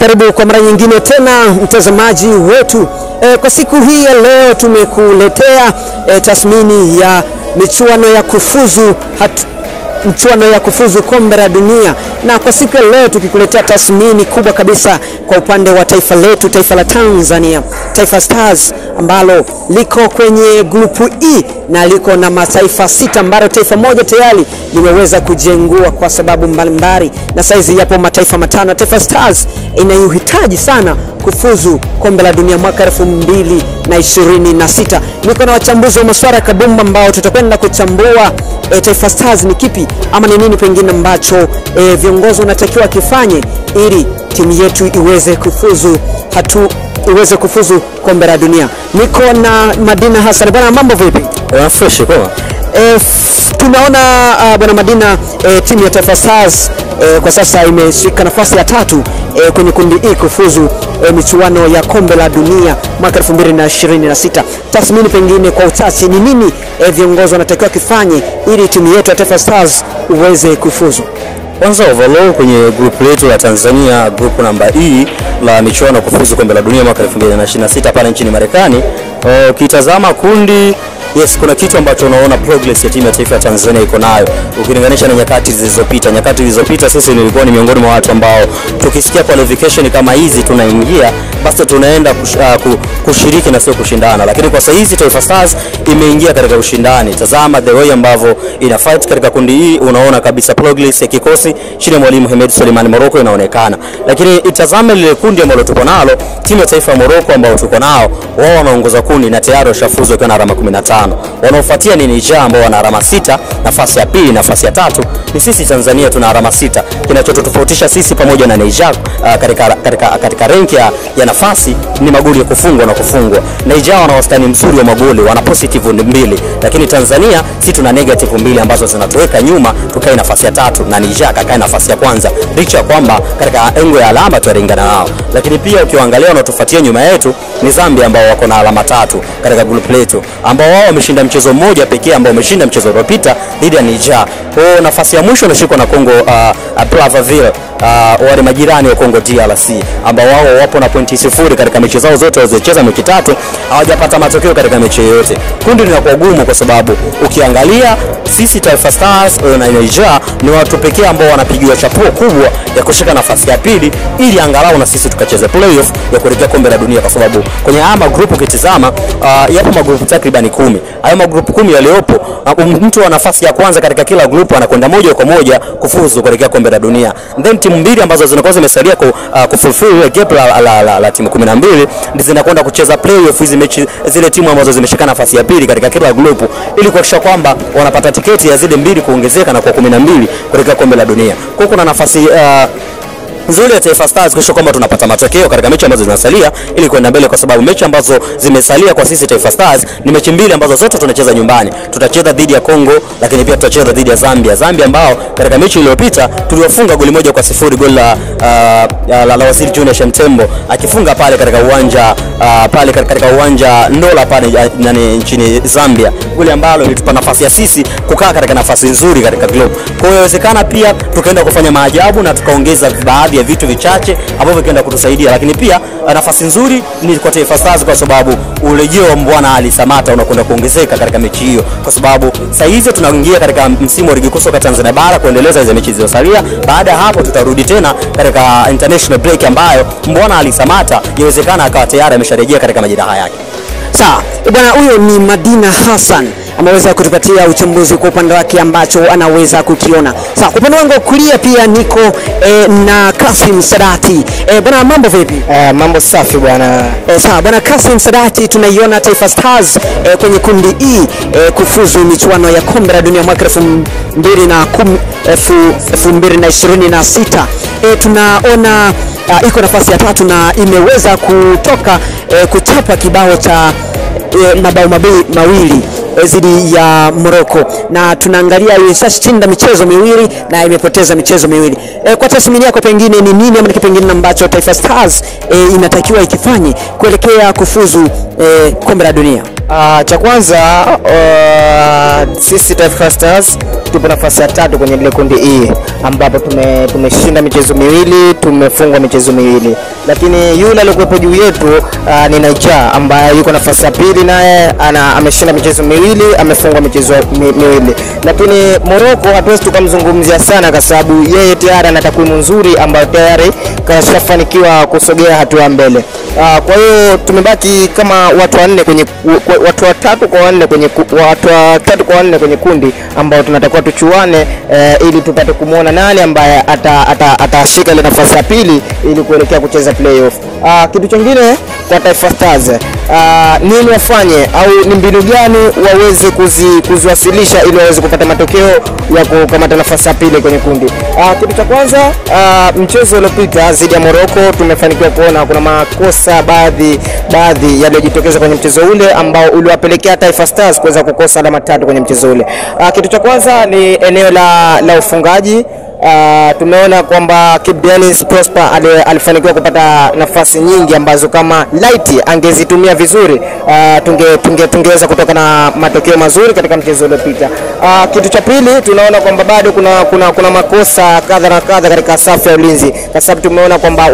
Karibu kwa mara nyingine tena mtazamaji wetu. Kwa siku hii ya leo tumekuletea tathmini ya michuano ya kufuzu kombe la dunia, na kwa siku ya leo tukikuletea tathmini kubwa kabisa kwa upande wa taifa letu, taifa la Tanzania, Taifa Stars ambalo liko kwenye grupu E na liko na mataifa 6 ambalo taifa moja tayari limeweza kujengua kwa sababu mbalimbali, na saizi yapo mataifa 5. Taifa Stars inayohitaji sana kufuzu kombe la dunia mwaka 2026. Niko na wachambuzi wa masuala ya kabumba ambao tutakwenda kuchambua Taifa Stars ni kipi ama ni nini pengine ambacho viongozi wanatakiwa kifanye ili timu yetu iweze kufuzu kombe la dunia. Niko na Madina Hassan. Bwana, mambo vipi? Fresh kwa. Tunaona bwana Madina, timu ya Taifa Stars kwa sasa imeshika nafasi ya 3 kwenye kundi E kufuzu michuano ya kombe la dunia mwaka 2026. Tathmini pengine kwa uchache ni nini viongozi wanatakiwa kifanye ili timu yetu ya Taifa Stars iweze kufuzu? Kwanza overall kwenye group letu la Tanzania, group namba E la michuano kufuzu kombe la dunia mwaka 2026 pale nchini Marekani, ukitazama kundi, yes, kuna kitu ambacho unaona progress ya timu ya taifa ya Tanzania iko nayo ukilinganisha na nyakati zilizopita. Nyakati zilizopita sisi nilikuwa ni miongoni mwa watu ambao tukisikia qualification kama hizi tunaingia, basi tunaenda kushiriki na sio kushindana. Lakini kwa sasa hizi Taifa Stars imeingia katika ushindani. Tazama the way ambavyo ina fight katika kundi hii, unaona kabisa progress ya kikosi chini ya mwalimu Hemed Suleiman Morocco inaonekana. Lakini itazame lile kundi ambalo tuko nalo, timu ya taifa ya Morocco ambao tuko nao, wao wanaongoza kundi na tayari washafuzu wakiwa na alama 15. Wanaofuatia ni Niger ambao wana alama 6, nafasi ya pili. Nafasi ya 3 ni sisi Tanzania, tuna alama 6. Kinachotofautisha sisi pamoja na Niger katika rank ya nafasi ni magoli ya kufungwa na kufungwa. Niger wana wastani mzuri wa magoli, wana positive 2, lakini Tanzania sisi tuna negative 2 ambazo zinatuweka nyuma tukae nafasi ya 3 na Niger kakae nafasi ya kwanza, licha ya kwamba katika engo ya alama tualingana nao. Lakini pia ukiangalia wanaotufuatia nyuma yetu ni Zambia ambao wako na alama 3 katika group letu, ambao wao wameshinda mchezo mmoja pekee ambao wameshinda mchezo uliopita dhidi ya Niger. Kwa nafasi ya mwisho inashikwa na Congo Brazzaville, wale majirani wa Congo DRC, ambao wao wapo na pointi 0 katika mechi zao zote walizocheza, mechi 3 hawajapata matokeo katika mechi yoyote. Kundi linakuwa gumu kwa sababu ukiangalia sisi Taifa Stars na Niger ni watu pekee ambao wanapigiwa chapuo kubwa ya kushika nafasi ya pili ili angalau na sisi tukacheze playoff ya kuelekea kombe la dunia, kwa sababu kwenye haya group ukitizama yapo magrupu takriban 10. Hayo magrupu 10 yaliopo, mtu wa nafasi ya kwanza katika kila grupu anakwenda moja kwa moja kufuzu kuelekea kombe la dunia. Then timu mbili ambazo zinakuwa zimesalia kufulfill gap la timu 12 ndizo zinakwenda kucheza playoff hizi mechi, zile timu ambazo zimeshika nafasi ya pili katika kila grupu, ili kuhakikisha kwamba wanapata tiketi ya zile mbili kuongezeka na kwa 12 kuelekea kombe la dunia. Kwa kuna nafasi nzuri ya Taifa Stars kisha kwamba tunapata matokeo katika mechi ambazo zinasalia ili kwenda mbele, kwa sababu mechi ambazo zimesalia kwa sisi Taifa Stars ni mechi mbili ambazo zote tunacheza nyumbani. Tutacheza dhidi ya Congo, lakini pia tutacheza dhidi ya Zambia ambao katika mechi iliyopita tuliwafunga goli 1-0, goli la Waziri Junior Shemtembo akifunga pale katika uwanja katika uwanja Ndola pale nchini Zambia, goli ambalo lilitupa nafasi ya sisi kukaa katika nafasi nzuri katika group. Kwa hiyo inawezekana pia tukaenda kufanya maajabu na tukaongeza baadhi ya vitu vichache ambavyo vikaenda kutusaidia. Lakini pia nafasi nzuri ni kwa Taifa Stars kwa sababu urejeo wa Mbwana Ali Samata unakwenda kuongezeka katika mechi hiyo, kwa sababu sasa hizi tunaingia katika msimu wa ligi kuu soka Tanzania bara kuendeleza hizo mechi zilizosalia. Baada ya hapo tutarudi tena katika international break ambayo Mbwana Ali Samata inawezekana akawa tayari amesharejea katika majeraha yake. Sawa bwana, huyo ni Madina Hassan ameweza kutupatia uchambuzi kwa upande wake ambacho anaweza kukiona. Sawa, kwa upande wangu kulia pia niko na Kasim Sadati. Bwana, mambo vipi? Mambo safi bwana. Sawa bwana Kasim Sadati, tunaiona Taifa Stars kwenye kundi E kufuzu michuano ya kombe la dunia mwaka 2026. Tunaona iko nafasi ya 3 na imeweza kuchapa kibao cha mabao mawili dhidi ya Morocco, na tunaangalia imeshinda michezo miwili na imepoteza michezo miwili. Kwa tathmini yako pengine ni nini ama kipengele ambacho Taifa Stars inatakiwa ikifanye kuelekea kufuzu kombe la dunia? Cha kwanza sisi Taifa Stars tupo nafasi ya 3 kwenye ile kundi E ambapo tumeshinda michezo miwili, tumefungwa michezo miwili. lakini yule aliyokuwepo juu yetu ni Niger ambaye yuko nafasi ya pili, naye ameshinda michezo miwili, amefungwa michezo miwili. Lakini Morocco hatuwezi tukamzungumzia sana kwa sababu yeye tayari ana takwimu nzuri ambayo tayari kashafanikiwa kusogea hatua mbele. Kwa hiyo tumebaki kama watu watatu kwa wanne kwenye kundi ambao tunatakiwa tuchuane ili tupate kumuona nani ambaye atashika ile nafasi ya pili ili kuelekea kucheza playoff. Kitu kingine kwa Taifa Stars, nini wafanye au ni mbinu gani waweze kuziwasilisha ili waweze kupata matokeo ya kukamata nafasi ya pili kwenye kundi? Kitu cha kwanza, mchezo uliopita dhidi ya Morocco tumefanikiwa kuona kuna makosa baadhi yaliyojitokeza kwenye mchezo ule ambao uliwapelekea Taifa Stars kuweza kukosa alama 3 kwenye mchezo ule. Kitu cha kwanza ni eneo la ufungaji. Tumeona kwamba Kibu Denis Prosper alifanikiwa kupata nafasi nyingi ambazo kama Light angezitumia vizuri tungeweza kutoka na matokeo mazuri katika mchezo uliopita. Kitu cha pili, tunaona kwamba bado kuna makosa kadha na kadha katika safu ya ulinzi, kwa sababu tumeona kwamba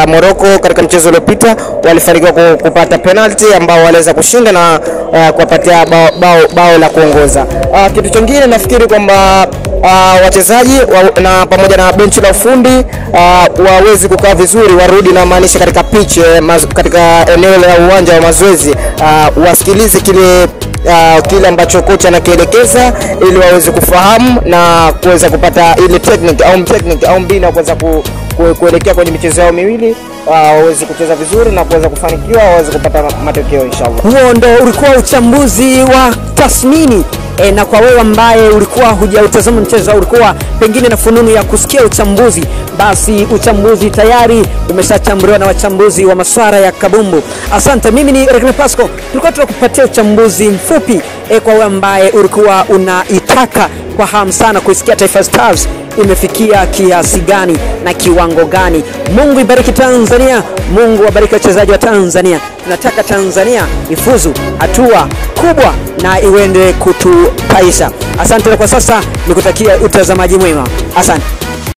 Morocco katika mchezo uliopita walifanikiwa kupata penalty ambao waliweza kushinda na kupatia bao la kuongoza. Kitu kingine nafikiri kwamba wachezaji na pamoja na benchi la ufundi wawezi kukaa vizuri, warudi na maanisha katika pitch, katika eneo la uwanja wa mazoezi, wasikilize kile ambacho kocha anakielekeza ili waweze kufahamu na kuweza kupata ile technique au mbinu kuweza kuelekea kwenye michezo yao miwili, waweze kucheza vizuri na kuweza kufanikiwa, waweze kupata matokeo inshallah. Huo ndo ulikuwa uchambuzi wa tathmini. Na kwa wewe ambaye ulikuwa hujautazama mchezo, ulikuwa pengine na fununu ya kusikia uchambuzi, basi uchambuzi tayari umeshachambuliwa na wachambuzi wa masuala ya kabumbu. Asante, mimi ni Regina Pasco. Tulikuwa tunakupatia uchambuzi mfupi kwa wewe ambaye ulikuwa unaitaka kwa hamu sana kusikia Taifa Stars imefikia kiasi gani na kiwango gani. Mungu ibariki Tanzania, Mungu wabariki wachezaji wa Tanzania. Tunataka Tanzania ifuzu hatua kubwa na iwende kutupaisha. Asante, na kwa sasa nikutakia utazamaji mwema. Asante.